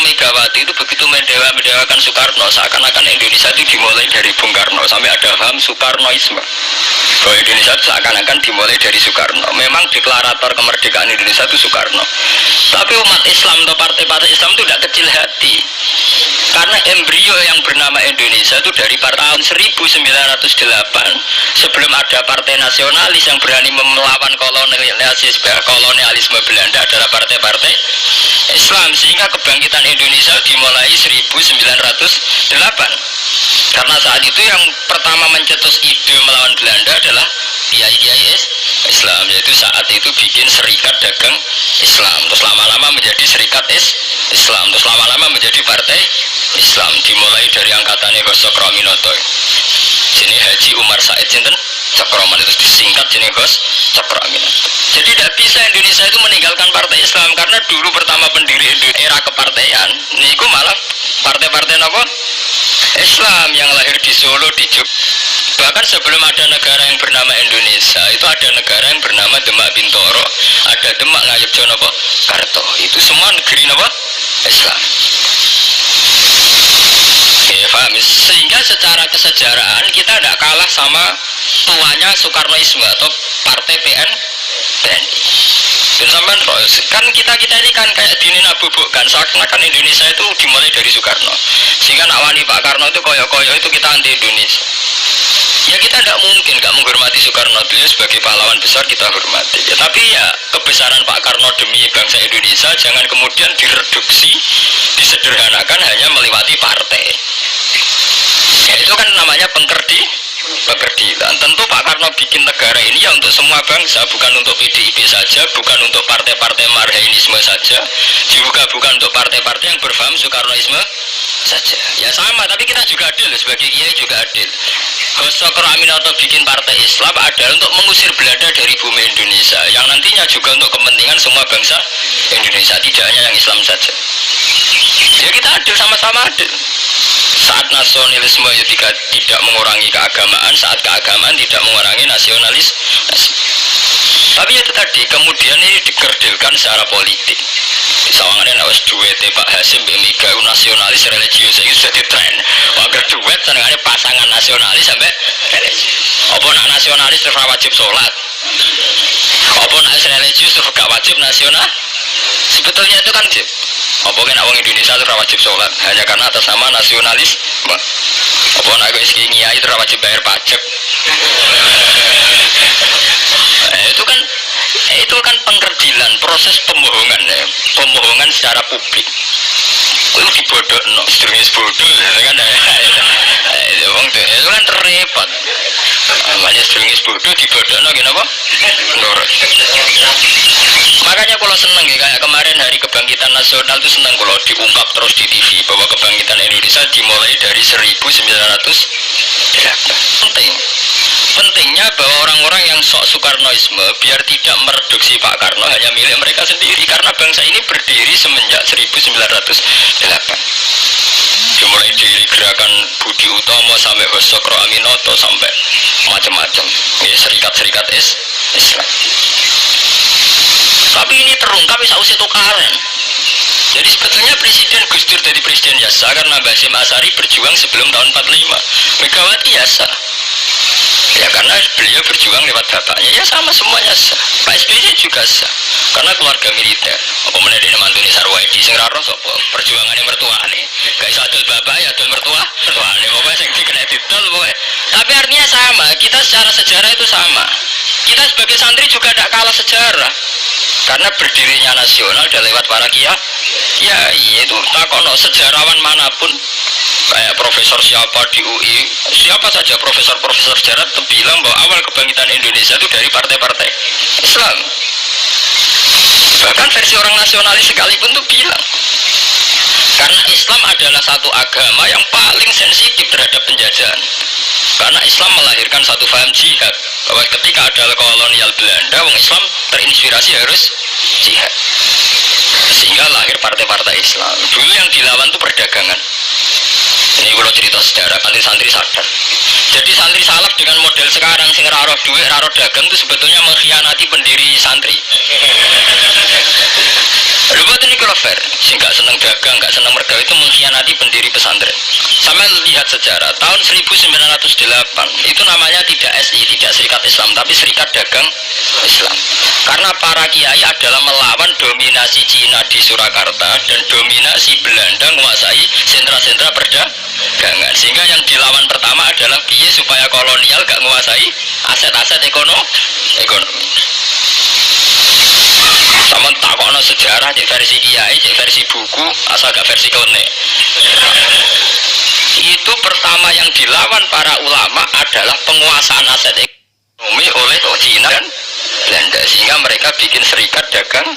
Megawati itu begitu mendewakan Soekarno, seakan-akan Indonesia itu dimulai dari Bung Karno, sampai ada paham Soekarnoisme bahwa Indonesia itu seakan-akan dimulai dari Soekarno. Memang deklarator kemerdekaan Indonesia itu Soekarno, tapi umat Islam atau partai-partai Islam itu tidak kecil hati, karena embrio yang bernama Indonesia itu dari tahun 1908, sebelum ada partai nasionalis yang berani melawan kolonialisme Belanda, adalah partai-partai Islam. Sehingga kebangkitan Indonesia dimulai 1908, karena saat itu yang pertama mencetus ide melawan Belanda adalah kiai-kiai Islam, yaitu saat itu bikin serikat dagang Islam, terus lama-lama menjadi serikat Islam, terus lama-lama menjadi partai Islam, dimulai dari angkatannya Gus Cokroaminoto. Sini Haji Umar Said Sinten Cokroman, itu disingkat jenis Gus Cokroaminoto. Jadi tidak bisa Indonesia itu meninggalkan partai Islam, karena dulu pertama pendiri era kepartaian ini malah partai-partai apa? Islam yang lahir di Solo, di Jogja. Bahkan sebelum ada negara yang bernama Indonesia, itu ada negara yang bernama Demak Bintoro, ada Demak Ngayogyakarta Karto. Itu semua negeri apa? Islam. Ya, paham? Sehingga secara kesejarahan kita tidak kalah sama tuanya Soekarnoisme atau partai PNI. Dan sampai kan kita ini kan kayak dinin abubukkan, seakan-akan Indonesia itu dimulai dari Soekarno. Sehingga nak wani Pak Karno itu koyo-koyo itu kita anti Indonesia. Ya kita tidak mungkin nggak menghormati Soekarno, beliau sebagai pahlawan besar kita hormati. Ya, tapi ya kebesaran Pak Karno demi bangsa Indonesia jangan kemudian direduksi, disederhanakan hanya melewati partai. Ya itu kan namanya pengkerdilan. Tentu Pak Karno bikin negara ini ya untuk semua bangsa, bukan untuk PDIP saja, bukan untuk partai-partai marhainisme saja, juga bukan untuk partai-partai yang berfaham Soekarnoisme saja. Ya sama, tapi kita juga adil, sebagai kiai juga adil. Gus Cokroaminoto bikin partai Islam adalah untuk mengusir Belanda dari bumi Indonesia, yang nantinya juga untuk kepentingan semua bangsa Indonesia, tidak hanya yang Islam saja. Ya kita adil, sama-sama adil. Saat nasionalisme ya tidak mengurangi keagamaan, saat keagamaan tidak mengurangi nasionalis. Tapi itu tadi kemudian ini dikerdilkan secara politik. Sawangannya nawas duet Pak Hasim Mega nasionalis religius itu sudah ditren. Waktu duet senengannya pasangan nasionalis sampai religius. Apa nak nasionalis terus wajib sholat? Apa nak religius terus gak wajib nasional? Sebetulnya itu kan apa kan orang Indonesia itu wajib sholat hanya karena atas nama nasionalis. Apa nak gue kiai itu wajib bayar pajak? Itu kan pengkerdilan, proses pembohongan ya, pembohongan secara publik. Itu dibodoh, sedurunge bodoh kan itu kan repot. Namanya sedurunge bodoh dibodohno kenapa? Nurut. Makanya kalau seneng ya, kayak kemarin hari kebangkitan nasional itu seneng kalau diungkap terus di TV bahwa kebangkitan Indonesia dimulai dari 1908. Pentingnya bahwa orang-orang yang sok Soekarnoisme biar tidak mereduksi Pak Karno hanya milik mereka sendiri, karena bangsa ini berdiri semenjak 1908. Dimulai dari gerakan Budi Utomo sampai Gus Cokroaminoto sampai macam-macam ya, serikat-serikat Islam. Tapi ini terungkap sausé tukaran. Jadi sebetulnya Presiden Gus Dur jadi presiden biasa karena Basim Asari berjuang sebelum tahun 45. Megawati biasa. Ya karena beliau berjuang lewat bapaknya, ya sama semuanya sah. Pak SBY juga sah, karena keluarga militer. Apa mana dia mantune Sarwaidi sing ra roh sapa? Perjuangane mertuane. Gak iso adol bapak ya adol mertuane. Pokoke sing dikena didol pokoke. Tapi artinya sama, kita secara sejarah itu sama. Kita sebagai santri juga tidak kalah sejarah. Karena berdirinya nasional dan lewat para kiai. Ya itu takono sejarawan manapun, kayak profesor siapa di UI, siapa saja profesor-profesor sejarah bilang bahwa awal kebangkitan Indonesia itu dari partai-partai Islam. Bahkan versi orang nasionalis sekalipun tuh bilang, karena Islam adalah satu agama yang paling sensitif terhadap penjajahan. Karena Islam melahirkan satu paham jihad, bahwa ketika ada kolonial Belanda, orang Islam terinspirasi harus jihad. Sehingga lahir partai-partai Islam. Dulu yang dilawan itu perdagangan. Ini kalau cerita sejarah, santri-santri sadar. Jadi santri salaf dengan model sekarang sing raro duit, raro dagang itu sebetulnya mengkhianati pendiri santri. Lho ini kalau fair. Sing gak seneng dagang, gak seneng mergawe itu mengkhianati pendiri pesantren. Sampai lihat sejarah tahun 1908 itu namanya tidak SI, tidak Serikat Islam, tapi Serikat Dagang Islam. Karena para kiai adalah melawan dominasi Cina di Surakarta dan dominasi Belanda menguasai sentra-sentra perdagangan. Sehingga yang dilawan pertama adalah piye supaya kolonial gak menguasai aset-aset ekonomi. Sama takono sejarah cek versi kiai, cek versi buku, asal gak versi klenek. Itu pertama yang dilawan para ulama adalah penguasaan aset ekonomi oleh Cina dan Belanda, sehingga mereka bikin Serikat Dagang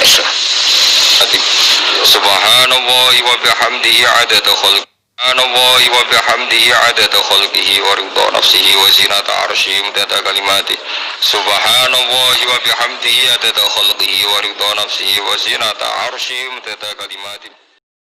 Islam. Subhanallah wa bihamdihi adada khalqihi Subhanallahi wa bihamdihi adada khalqihi wa ridha nafsihi wa zinata arsyihi mudada kalimati. Subhanallahi wa bihamdihi adada khalqihi wa ridha nafsihi wa zinata arsyihi mudada kalimati.